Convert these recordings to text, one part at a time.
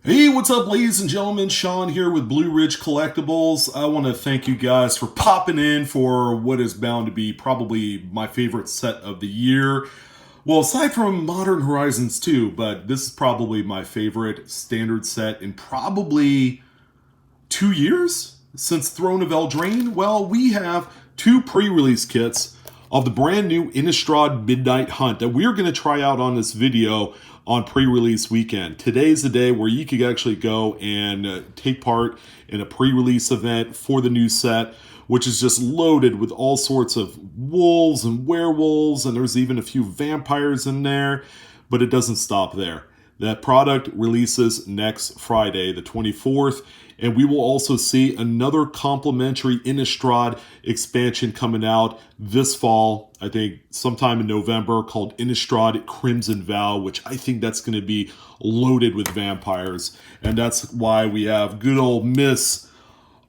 Hey, what's up, ladies and gentlemen? Sean here with Blue Ridge Collectibles. I want to thank you guys for popping in for what is bound to be probably my favorite set of the year. Well, aside from Modern Horizons 2, but this is probably my favorite standard set in probably 2 years since Throne of Eldraine. Well, we have two pre-release kits of the brand new Innistrad Midnight Hunt that we're going to try out on this video on pre-release weekend. Today's the day where you could actually go and take part in a pre-release event for the new set, which is just loaded with all sorts of wolves and werewolves, and there's even a few vampires in there, but it doesn't stop there. That product releases next Friday, the 24th, and we will also see another complimentary Innistrad expansion coming out this fall, I think sometime in November, called Innistrad Crimson Val, which I think that's going to be loaded with vampires. And that's why we have good old Miss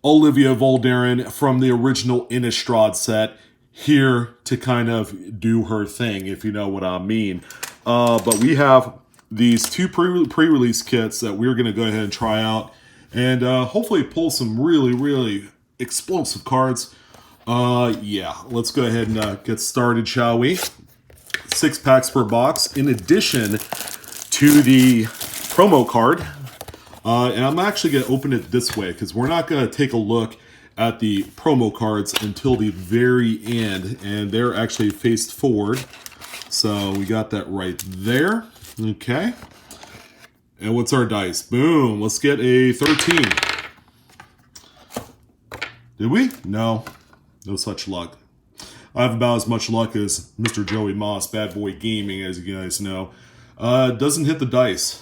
Olivia Voldaren from the original Innistrad set here to kind of do her thing, if you know what I mean. But we have these two pre-release kits that we're going to go ahead and try out and hopefully pull some really explosive cards. Yeah, let's go ahead and get started, shall we? 6 packs per box, in addition to the promo card. And I'm actually going to open it this way because we're not going to take a look at the promo cards until the very end. And they're actually faced forward. So we got that right there. Okay. And what's our dice? Boom. Let's get a 13. Did we? No. No such luck. I have about as much luck as Mr. Joey Moss, Bad Boy Gaming, as you guys know. Doesn't hit the dice.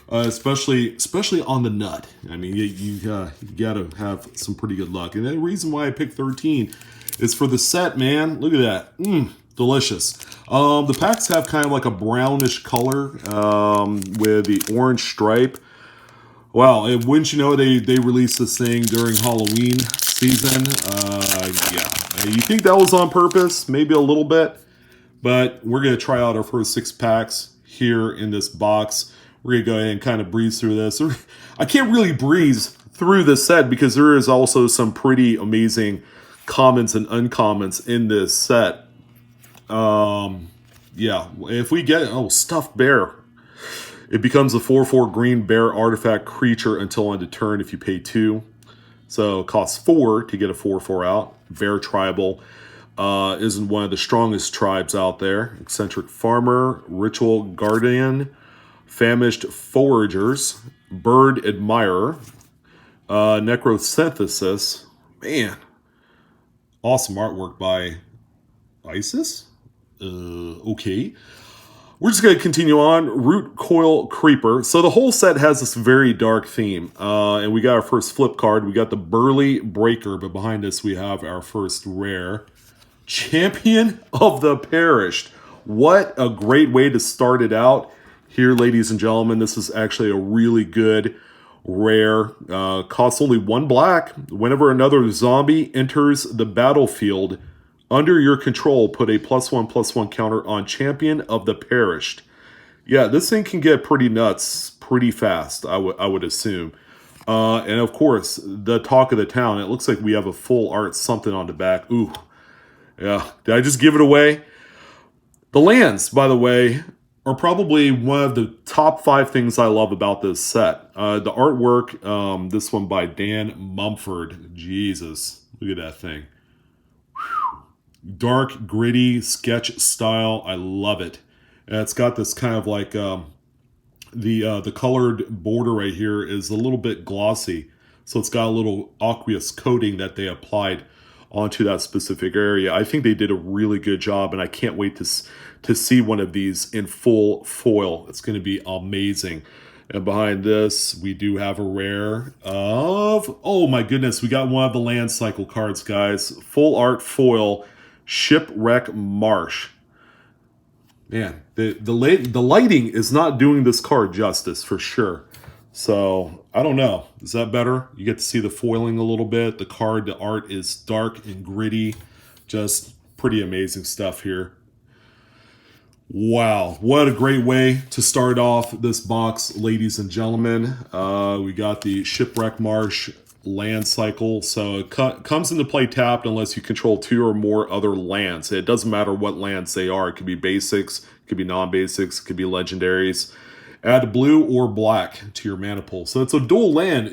Especially on the nut. I mean, you gotta have some pretty good luck. And the reason why I picked 13 is for the set, man. Look at that. Delicious. The packs have kind of like a brownish color with the orange stripe. Wow, wouldn't you know they released this thing during Halloween season? Yeah. You think that was on purpose? Maybe a little bit. But we're going to try out our first 6 packs here in this box. We're going to go ahead and kind of breeze through this. I can't really breeze through this set because there is also some pretty amazing commons and uncommons in this set. Yeah, if we get, stuffed bear. It becomes a 4/4 green bear artifact creature until end of turn if you pay 2. So it costs 4 to get a 4/4 out. Bear tribal isn't one of the strongest tribes out there. Eccentric farmer, ritual guardian, famished foragers, bird admirer, necrosynthesis. Man, awesome artwork by Isis. Okay. We're just going to continue on. Root Coil Creeper. So the whole set has this very dark theme. And we got our first flip card. We got the Burly Breaker. But behind us, we have our first rare. Champion of the Perished. What a great way to start it out. Here, ladies and gentlemen, this is actually a really good rare. Costs only 1 black. Whenever another zombie enters the battlefield under your control, put a +1/+1 counter on Champion of the Perished. Yeah, this thing can get pretty nuts pretty fast, I would assume. And of course, the talk of the town. It looks like we have a full art something on the back. Ooh, yeah. Did I just give it away? The lands, by the way, are probably one of the top 5 things I love about this set. The artwork, this one by Dan Mumford. Jesus, look at that thing. Dark, gritty sketch style. I love it. And it's got this kind of like the colored border right here is a little bit glossy. So it's got a little aqueous coating that they applied onto that specific area. I think they did a really good job, and I can't wait to see one of these in full foil. It's going to be amazing. And behind this, we do have a rare of, oh my goodness, we got one of the land cycle cards, guys. Full art foil. Shipwreck Marsh. Man, the lighting is not doing this card justice for sure. So, I don't know. Is that better? You get to see the foiling a little bit. The art is dark and gritty. Just pretty amazing stuff here. Wow, what a great way to start off this box, ladies and gentlemen. We got the Shipwreck Marsh land cycle. So it comes into play tapped unless you control 2 or more other lands. It doesn't matter what lands they are. It could be basics, it could be non-basics, it could be legendaries. Add blue or black to your mana pool. So it's a dual land.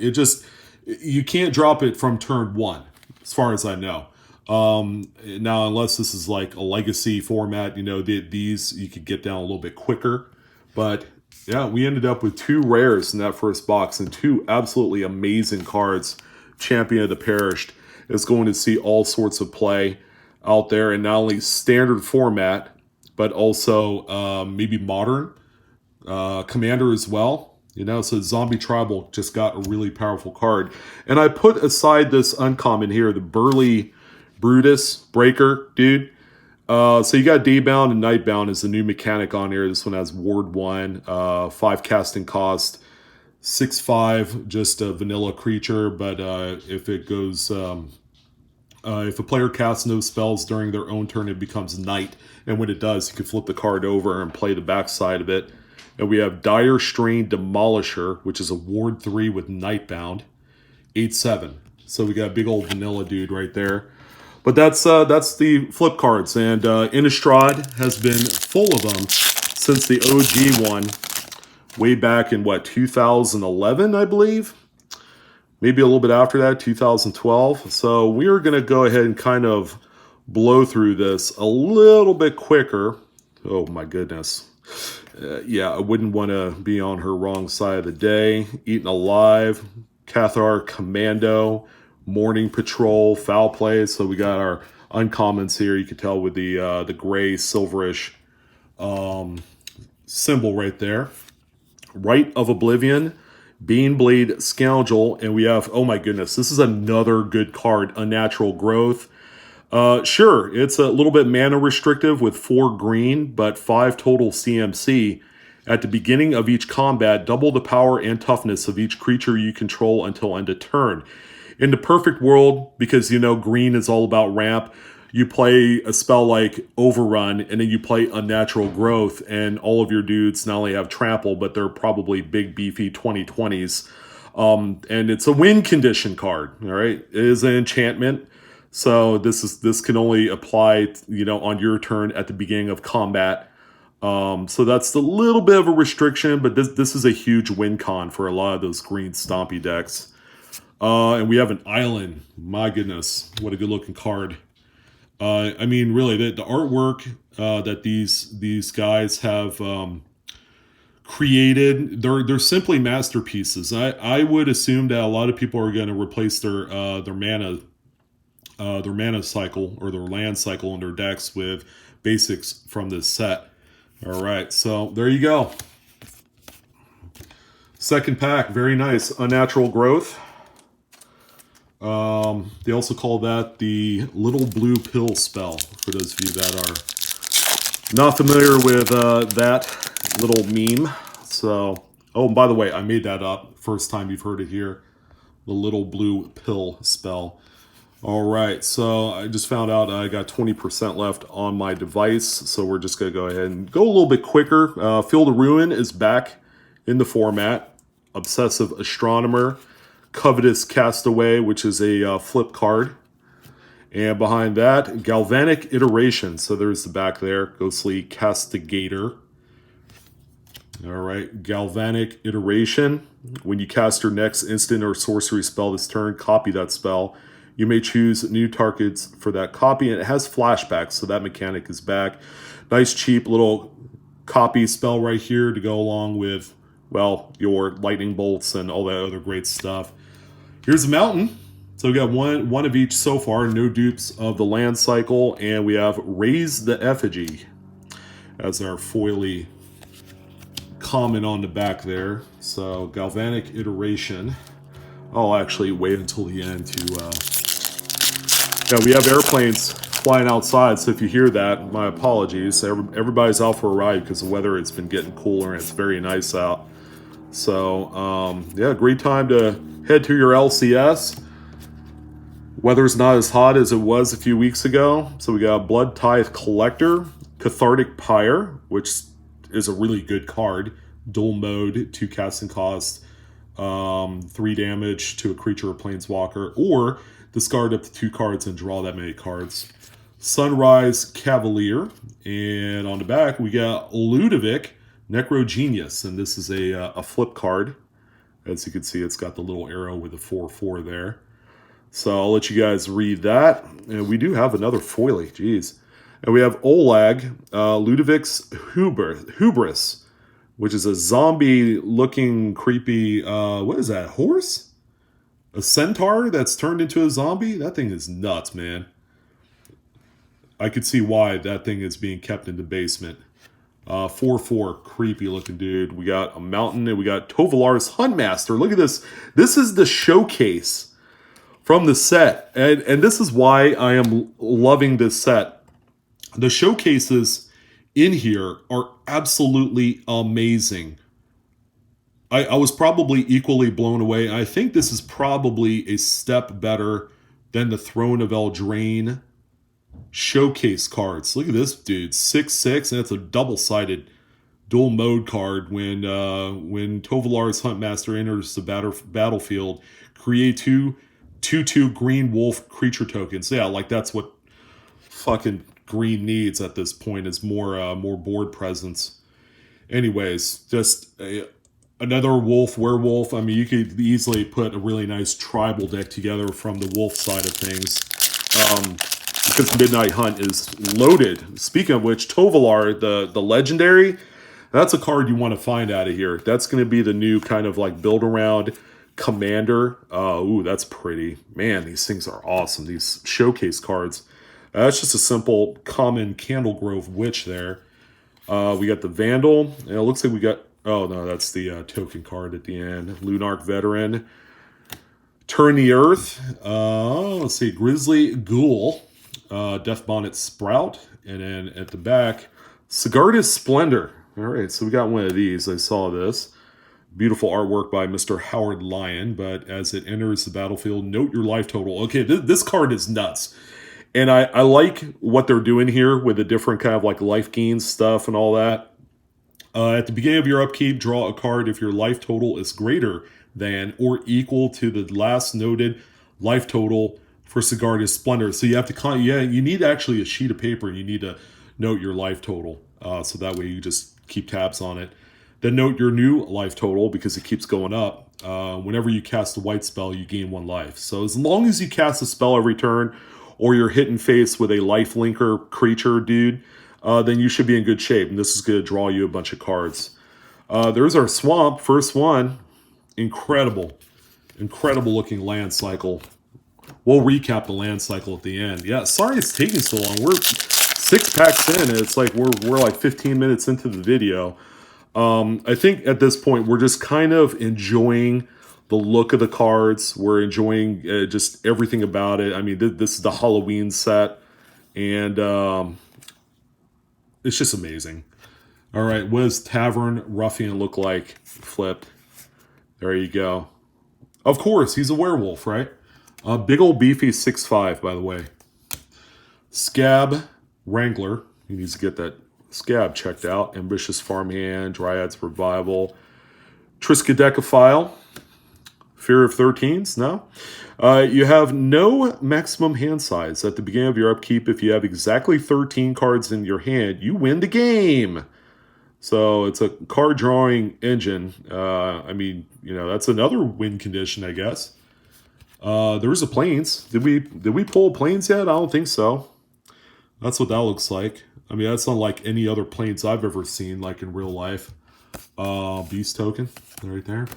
You can't drop it from turn 1, as far as I know. Now, unless this is like a legacy format, these you could get down a little bit quicker. But yeah, we ended up with 2 rares in that first box and 2 absolutely amazing cards. Champion of the Perished is going to see all sorts of play out there, and not only standard format, but also maybe modern commander as well. So Zombie Tribal just got a really powerful card. And I put aside this uncommon here, the Burly Brutus Breaker, dude. So you got Daybound and Nightbound as the new mechanic on here. This one has Ward 1, 5 casting cost, 6/5, just a vanilla creature. But if it goes, if a player casts no spells during their own turn, it becomes Night. And when it does, you can flip the card over and play the backside of it. And we have Dire Strain Demolisher, which is a Ward 3 with Nightbound, 8/7. So we got a big old vanilla dude right there. But that's the flip cards, and Innistrad has been full of them since the OG one, way back in 2011, I believe, maybe a little bit after that, 2012. So we are going to go ahead and kind of blow through this a little bit quicker. Oh my goodness, yeah, I wouldn't want to be on her wrong side of the day. Eaten Alive, Cathar Commando, Morning Patrol, Foul Play. So we got our uncommons here. You can tell with the gray silverish symbol right there. Rite of Oblivion, Baneblade Scoundrel, and we have, oh my goodness, this is another good card, Unnatural Growth. Sure, it's a little bit mana restrictive with 4 green, but 5 total CMC. At the beginning of each combat, double the power and toughness of each creature you control until end of turn. In the perfect world, because green is all about ramp, you play a spell like Overrun, and then you play Unnatural Growth, and all of your dudes not only have trample, but they're probably big, beefy 2020s. And it's a win condition card, all right? It is an enchantment, so this can only apply, on your turn at the beginning of combat. So that's a little bit of a restriction, but this is a huge win con for a lot of those green stompy decks. And we have an island. My goodness, what a good looking card. I mean, really, the artwork that these guys have created, they're simply masterpieces. I would assume that a lot of people are going to replace their mana cycle or their land cycle in their decks with basics from this set. All right, so there you go. Second pack, very nice. Unnatural Growth. They also call that the Little Blue Pill spell, for those of you that are not familiar with that little meme. So, oh, and by the way, I made that up. First time you've heard it here. The Little Blue Pill spell. All right, so I just found out I got 20% left on my device, so we're just going to go ahead and go a little bit quicker. Field of Ruin is back in the format. Obsessive Astronomer. Covetous Castaway, which is a flip card. And behind that, Galvanic Iteration. So there's the back there. Ghostly Castigator. All right, Galvanic Iteration. When you cast your next instant or sorcery spell this turn, copy that spell. You may choose new targets for that copy, and it has flashbacks, so that mechanic is back. Nice, cheap little copy spell right here to go along with, well, your lightning bolts and all that other great stuff. Here's a mountain. So we got one of each so far. No dupes of the land cycle. And we have Raise the Effigy as our foily comment on the back there. So Galvanic Iteration. I'll actually wait until the end to... Yeah, we have airplanes flying outside. So if you hear that, my apologies. Everybody's out for a ride because the weather, it's been getting cooler and it's very nice out. So, yeah, great time to head to your LCS. Weather's not as hot as it was a few weeks ago. So we got Blood Tithe Collector, Cathartic Pyre, which is a really good card. Dual mode, 2 casting cost, 3 damage to a creature or planeswalker, or discard up to 2 cards and draw that many cards. Sunrise Cavalier, and on the back we got Ludovic, Necro Genius, and this is a flip card. As you can see, it's got the little arrow with the 4/4 there. So I'll let you guys read that. And we do have another foily, jeez. And we have Olag, Ludovic's Hubris, which is a zombie-looking, creepy, what is that, horse? A centaur that's turned into a zombie? That thing is nuts, man. I could see why that thing is being kept in the basement. 4/4, creepy looking dude. We got a mountain, and we got Tovolar's Huntmaster. Look at this. This is the showcase from the set. And this is why I am loving this set. The showcases in here are absolutely amazing. I was probably equally blown away. I think this is probably a step better than the Throne of Eldraine showcase cards. Look at this dude, 6/6, and it's a double-sided dual mode card. When Tovolar's Huntmaster enters the battlefield, create 2/2 green wolf creature tokens. Yeah, like that's what fucking green needs at this point, is more board presence. Anyways, just another wolf werewolf. I mean, you could easily put a really nice tribal deck together from the wolf side of things. Because Midnight Hunt is loaded. Speaking of which, Tovolar, the legendary, that's a card you want to find out of here. That's going to be the new kind of like build around commander. Ooh, that's pretty. Man, these things are awesome. These showcase cards. That's just a simple common Candlegrove Witch there. We got the Vandal. And it looks like we got, oh no, that's the token card at the end. Lunarch Veteran. Turn the Earth. Let's see, Grizzly Ghoul. Death Bonnet Sprout, and then at the back, Sigarda's Splendor. All right, so we got one of these. I saw this. Beautiful artwork by Mr. Howard Lyon, but as it enters the battlefield, note your life total. Okay, this card is nuts. And I like what they're doing here with the different kind of like life gains stuff and all that. At the beginning of your upkeep, draw a card if your life total is greater than or equal to the last noted life total for Sigarda's Splendor. So you have to, you need actually a sheet of paper, and you need to note your life total. So that way you just keep tabs on it. Then note your new life total, because it keeps going up. Whenever you cast a white spell, you gain 1 life. So as long as you cast a spell every turn, or you're hit in face with a life linker creature dude, then you should be in good shape. And this is going to draw you a bunch of cards. There's our Swamp, first one. Incredible looking land cycle. We'll recap the land cycle at the end. Yeah, sorry it's taking so long. We're 6 packs in, and it's like we're like 15 minutes into the video. I think at this point we're just kind of enjoying the look of the cards. We're enjoying just everything about it. I mean, this is the Halloween set, and it's just amazing. All right, what does Tavern Ruffian look like? Flipped. There you go. Of course, he's a werewolf, right? Big old beefy 6'5", by the way. Scab Wrangler. He needs to get that scab checked out. Ambitious Farmhand, Dryad's Revival. Triskaidekaphile. Fear of 13s, no? You have no maximum hand size. At the beginning of your upkeep, if you have exactly 13 cards in your hand, you win the game. So it's a card drawing engine. I mean, you know, that's another win condition, I guess. There's a Plains. Did we pull Plains yet? I don't think so. That's what that looks like. I mean, that's not like any other Plains I've ever seen, like in real life. Beast token right there.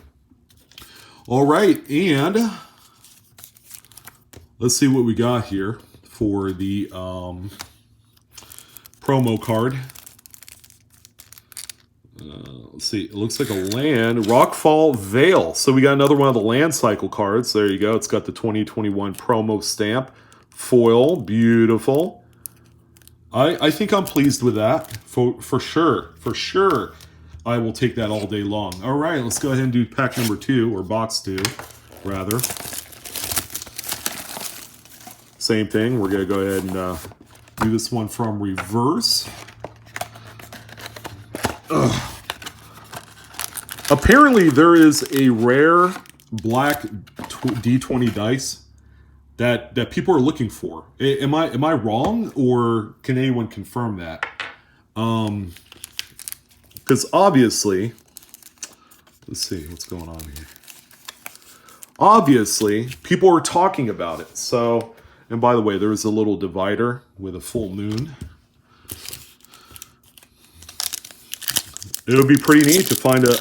All right, and let's see what we got here for the promo card. Let's see. It looks like a land. Rockfall Vale. So we got another one of the land cycle cards. There you go. It's got the 2021 promo stamp. Foil. Beautiful. I think I'm pleased with that. For sure. For sure. I will take that all day long. All right. Let's go ahead and do pack number 2. Or box 2, rather. Same thing. We're going to go ahead and do this one from reverse. Apparently, there is a rare black D20 dice that people are looking for. Am I wrong, or can anyone confirm that? Because obviously, let's see what's going on here. Obviously, people are talking about it. So, and by the way, there is a little divider with a full moon. It would be pretty neat to find a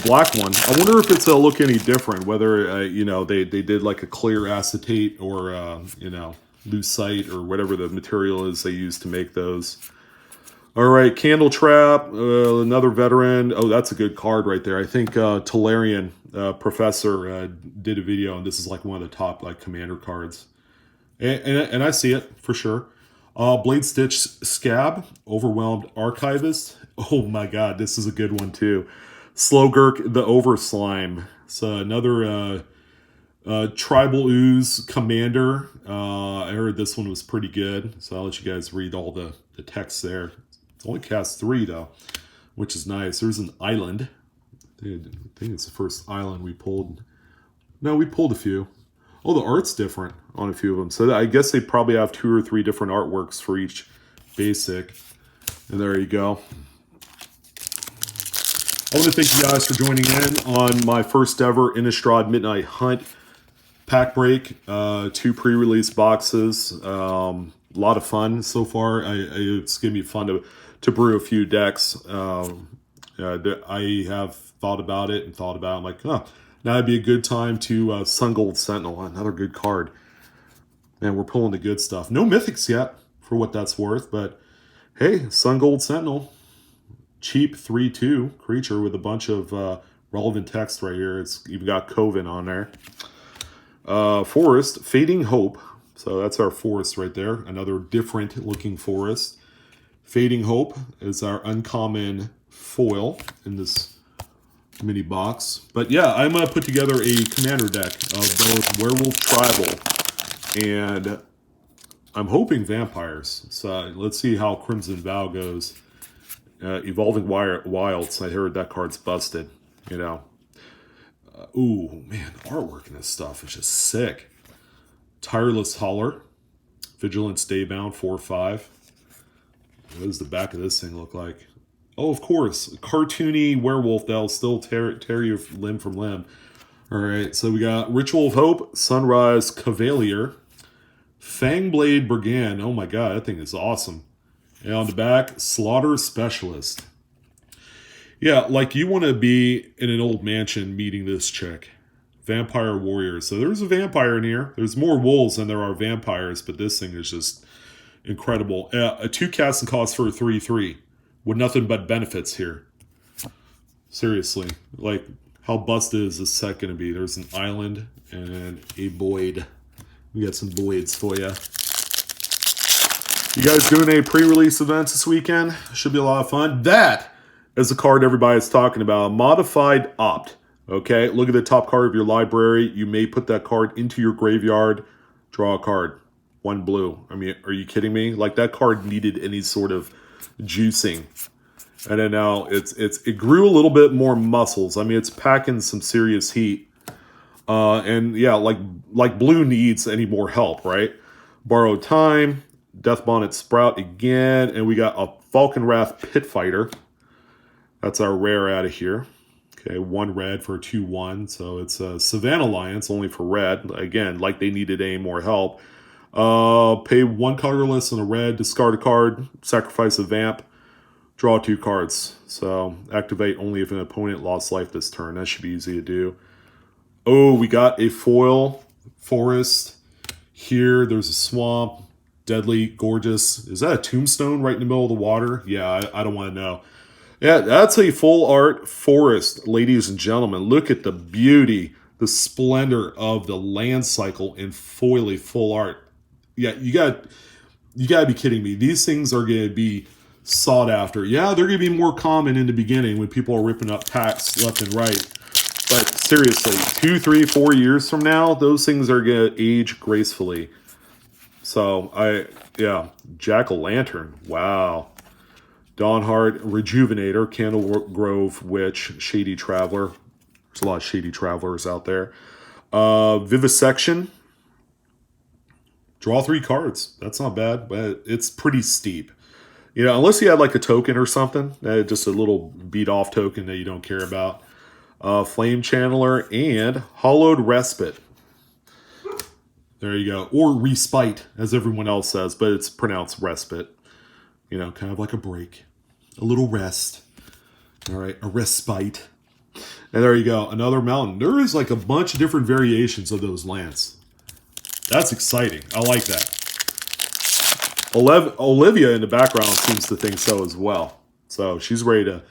black one. I wonder if it's look any different. Whether you know, they did like a clear acetate or you know, lucite or whatever the material is they use to make those. All right, Candle Trap, another veteran. Oh, that's a good card right there. I think Talarian Professor did a video, and this is like one of the top like commander cards. And I see it for sure. Blade Stitch Scab, Overwhelmed Archivist. Oh my god, this is a good one too. Slowgurk the Overslime. So another Tribal Ooze Commander. I heard this one was pretty good, so I'll let you guys read all the text there. It's only cast 3 though, which is nice. There's an island. I think it's the first island we pulled. No, we pulled a few. Oh, the art's different on a few of them. So I guess they probably have 2 or 3 different artworks for each basic. And there you go. I want to thank you guys for joining in on my first ever Innistrad Midnight Hunt pack break. 2 pre-release boxes. A lot of fun so far. It's going to be fun to brew a few decks. I have thought about it. I'm like, oh, now would be a good time to Sun Gold Sentinel, another good card. Man, we're pulling the good stuff. No mythics yet, for what that's worth, but hey, Sun Gold Sentinel. Cheap 3/2 creature with a bunch of relevant text right here. It's even got Coven on there. Forest, Fading Hope. So that's our forest right there. Another different looking forest. Fading Hope is our uncommon foil in this mini box. But yeah, I'm going to put together a commander deck of both Werewolf Tribal and I'm hoping Vampires. So let's see how Crimson Val goes. Evolving Wilds, I heard that card's busted, you know. Ooh, man, artwork in this stuff is just sick. Tireless Hauler, Vigilant Staybound, 4/5. What does the back of this thing look like? Oh, of course, a cartoony werewolf that'll still tear you limb from limb. All right, so we got Ritual of Hope, Sunrise Cavalier, Fangblade Brigand. Oh my god, that thing is awesome. And on the back, Slaughter Specialist. Yeah, like you want to be in an old mansion meeting this chick. Vampire Warrior. So there's a vampire in here. There's more wolves than there are vampires, but this thing is just incredible. A 2 casting cost for a 3/3 with nothing but benefits here. Seriously. Like, how busted is this set going to be? There's an island and a Boyd. We got some Boyds for you. You guys doing a pre-release events this weekend? Should be a lot of fun. That is the card everybody's talking about. Modified Opt. Okay, look at the top card of your library. You may put that card into your graveyard. Draw a card. 1 blue. I mean, are you kidding me? Like, that card needed any sort of juicing. And then now it grew a little bit more muscles. I mean, it's packing some serious heat. And yeah, like blue needs any more help, right? Borrowed Time. Death Bonnet Sprout again, and we got a Falcon Wrath Pit Fighter. That's our rare out of here. Okay, 1 red for a 2/1, so it's a Savannah Alliance only for red. Again, like they needed any more help. Pay 1 colorless and a red, discard a card, sacrifice a vamp, draw 2 cards. So activate only if an opponent lost life this turn. That should be easy to do. Oh, we got a foil forest here. There's a swamp. Deadly, gorgeous. Is that a tombstone right in the middle of the water? Yeah, I don't want to know. Yeah, that's a full art forest, ladies and gentlemen. Look at the beauty, the splendor of the land cycle in foily full art. Yeah, you got to be kidding me. These things are going to be sought after. Yeah, they're going to be more common in the beginning when people are ripping up packs left and right. But seriously, 2, 3, 4 years from now, those things are going to age gracefully. So, yeah, Jack-o'-lantern, wow. Dawnheart, Rejuvenator, Candle Grove Witch, Shady Traveler. There's a lot of Shady Travelers out there. Vivisection. Draw 3 cards. That's not bad, but it's pretty steep. You know, unless you had like a token or something, just a little beat-off token that you don't care about. Flame Channeler and Hollowed Respite. There you go. Or Respite, as everyone else says, but it's pronounced Respite. You know, kind of like a break. A little rest. All right, a respite. And there you go, another mountain. There is like a bunch of different variations of those lands. That's exciting. I like that. Olivia in the background seems to think so as well. So she's ready to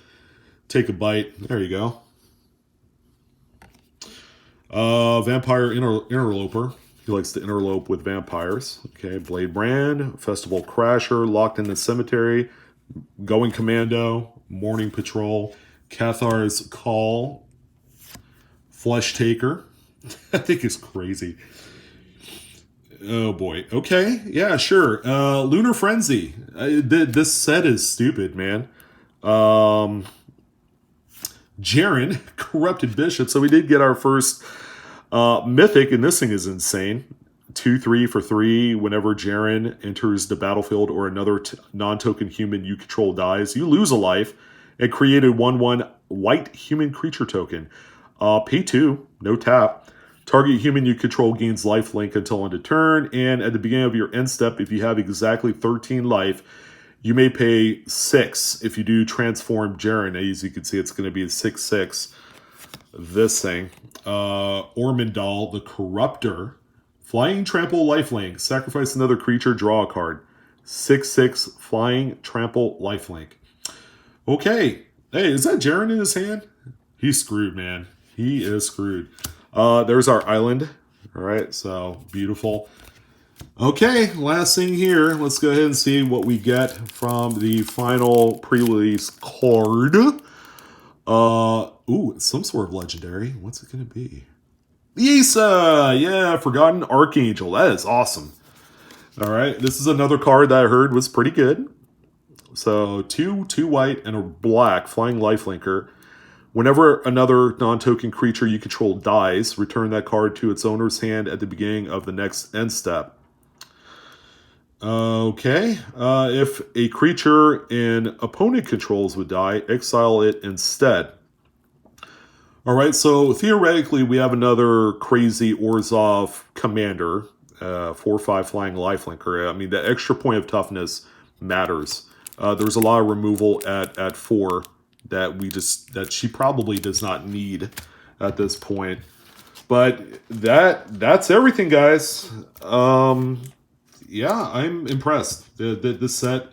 take a bite. There you go. Vampire Interloper. He likes to interlope with vampires. Okay, Blade Brand, Festival Crasher, Locked in the Cemetery, Going Commando, Morning Patrol, Cathar's Call, Flesh Taker. I think it's crazy. Oh boy. Okay, yeah, sure. Lunar Frenzy. This set is stupid, man. Jaren, Corrupted Bishop. So we did get our first mythic, and this thing is insane. 2/3 for 3. Whenever Jaren enters the battlefield or another non-token human you control dies, you lose a life and create a 1/1 white human creature token. Pay 2, no tap. Target human you control gains lifelink until end of turn, and at the beginning of your end step, if you have exactly 13 life, you may pay 6. If you do transform Jaren, as you can see, it's going to be a 6/6. This thing. Ormondal, the Corruptor. Flying Trample Lifelink. Sacrifice another creature, draw a card. 6/6 Flying Trample Lifelink. Okay. Hey, is that Jaren in his hand? He's screwed, man. He is screwed. There's our island. All right, so beautiful. Okay, last thing here. Let's go ahead and see what we get from the final pre-release card. Ooh, some sort of legendary. What's it going to be? Isa! Yeah, Forgotten Archangel. That is awesome. All right, this is another card that I heard was pretty good. So, 2 white and a black Flying Lifelinker. Whenever another non-token creature you control dies, return that card to its owner's hand at the beginning of the next end step. Okay. If a creature an opponent controls would die, exile it instead. All right, so theoretically, we have another crazy Orzhov commander, 4/5 Flying Lifelinker. I mean, that extra point of toughness matters. There's a lot of removal at 4 that she probably does not need at this point. But that's everything, guys. Yeah, I'm impressed. This set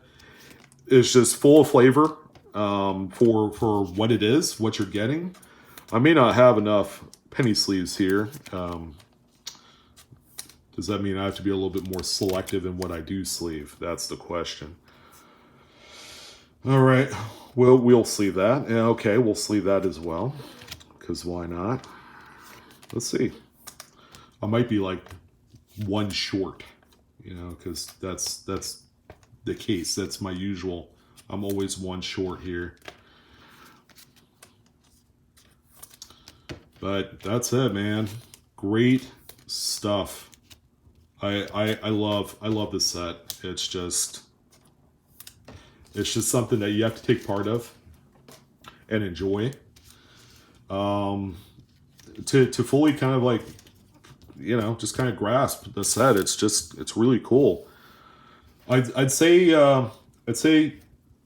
is just full of flavor for what it is, what you're getting. I may not have enough penny sleeves here. Does that mean I have to be a little bit more selective in what I do sleeve? That's the question. All right, well, we'll sleeve that. Yeah, okay, we'll sleeve that as well, because why not? Let's see. I might be like 1 short, you know, because that's the case. That's my usual. I'm always 1 short here. But that's it, man. Great stuff. I love this set. It's just something that you have to take part of and enjoy. To fully kind of like, you know, just kind of grasp the set. It's really cool. I'd say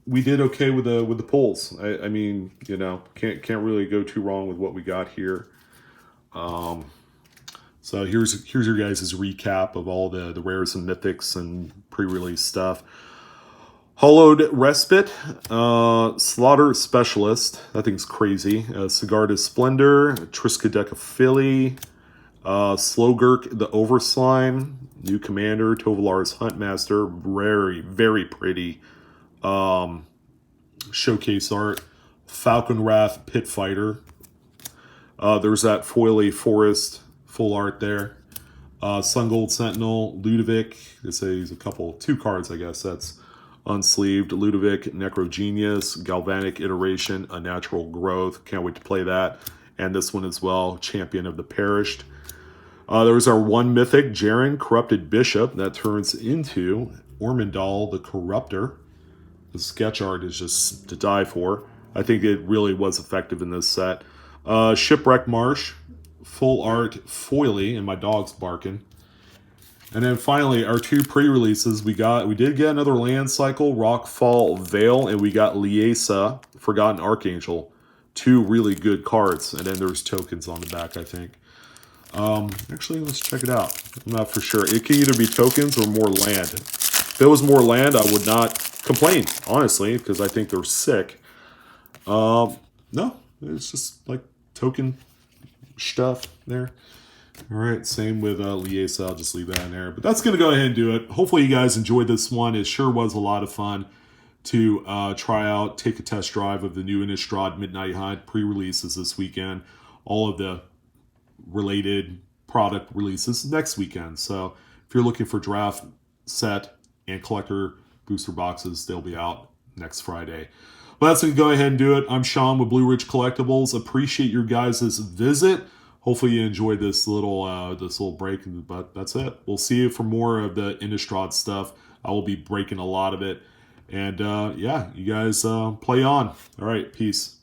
we did okay with the pulls. I mean, you know, can't really go too wrong with what we got here. So here's your guys' recap of all the rares and mythics and pre-release stuff. Hollowed Respite, Slaughter Specialist, that thing's crazy. Sigarda's Splendor, Triskaidekaphili, Slowgurk the Overslime, new commander, Tovalar's Huntmaster, very, very pretty showcase art. Falcon Wrath Pit Fighter. There's that Foily Forest full art there. Sun Gold Sentinel, Ludovic. They say he's 2 cards, I guess. That's Unsleeved, Ludovic, Necrogenius, Galvanic Iteration, Unnatural Growth. Can't wait to play that. And this one as well, Champion of the Perished. There's our one mythic, Jaren, Corrupted Bishop. That turns into Ormondal the Corruptor. The sketch art is just to die for. I think it really was effective in this set. Shipwreck Marsh, full art foily, and my dog's barking. And then finally, our two pre-releases, we did get another land cycle, Rockfall Vale, and we got Liesa, Forgotten Archangel. Two really good cards, and then there's tokens on the back, I think. Actually, let's check it out. I'm not for sure. It can either be tokens or more land. If it was more land, I would not complain, honestly, because I think they're sick. No, it's just like token stuff there. All right, same with Liesa. I'll just leave that in there. But that's going to go ahead and do it. Hopefully you guys enjoyed this one. It sure was a lot of fun to try out, take a test drive of the new Innistrad Midnight Hunt pre-releases this weekend. All of the related product releases next weekend. So if you're looking for draft, set, and collector booster boxes, they'll be out next Friday. But that's going to go ahead and do it. I'm Sean with Blue Ridge Collectibles. Appreciate your guys' visit. Hopefully you enjoyed this little break, but that's it. We'll see you for more of the Innistrad stuff. I will be breaking a lot of it. And yeah, you guys play on. All right, peace.